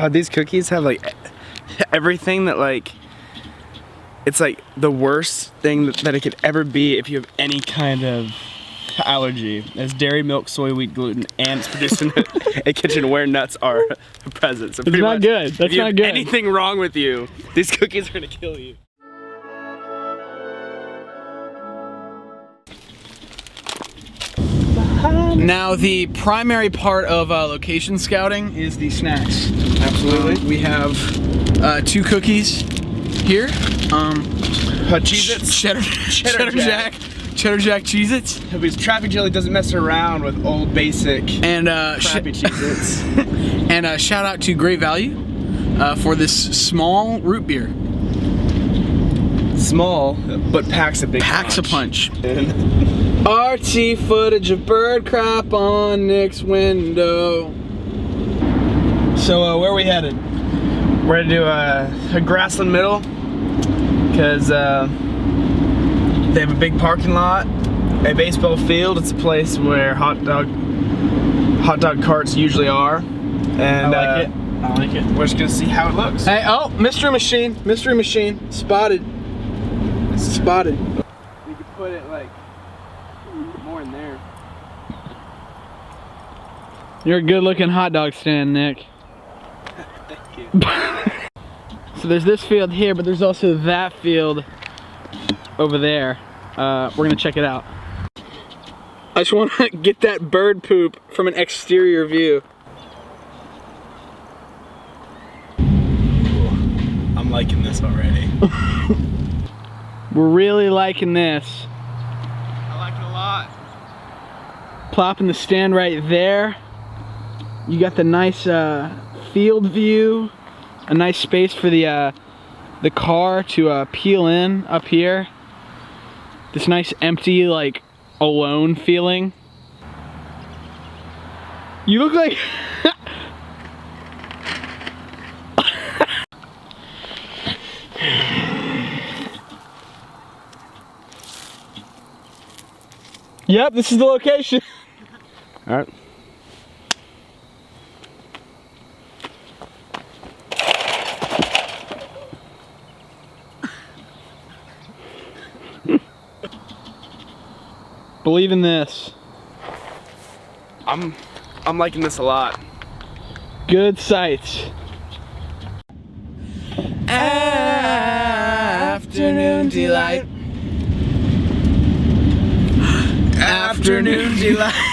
these cookies have like everything that like, it's like the worst thing that it could ever be if you have any kind of allergy. It's dairy, milk, soy, wheat, gluten, and it's produced in a kitchen where nuts are present. So it's not good. That's not good. Anything wrong with you, these cookies are gonna kill you. Now the primary part of location scouting is the snacks. Absolutely. We have 2 cookies here. Cheez-Its. Cheddar Jack. Cheddar Jack Cheez-Its. Because Traffic Jelly doesn't mess around with old basic and crappy Cheez-Its. And shout out to Great Value for this small root beer. Small, but packs a big Packs a punch. RT footage of bird crap on Nick's window. So where are we headed? We're gonna do a grassland middle because they have a big parking lot, a baseball field. It's a place where hot dog carts usually are, and I like it. We're just gonna see how it looks. Hey, oh, mystery machine, spotted. Spotted. We could put it like more in there. You're a good looking hot dog stand, Nick. Thank you. So there's this field here, but there's also that field over there. We're gonna check it out. I just want to get that bird poop from an exterior view. I'm liking this already. We're really liking this. I like it a lot. Plopping the stand right there. You got the nice field view, a nice space for the car to peel in up here. This nice empty, like, alone feeling. You look like Yep, this is the location. All right. Believe in this. I'm liking this a lot. Good sights. Afternoon delight. Afternoon delight.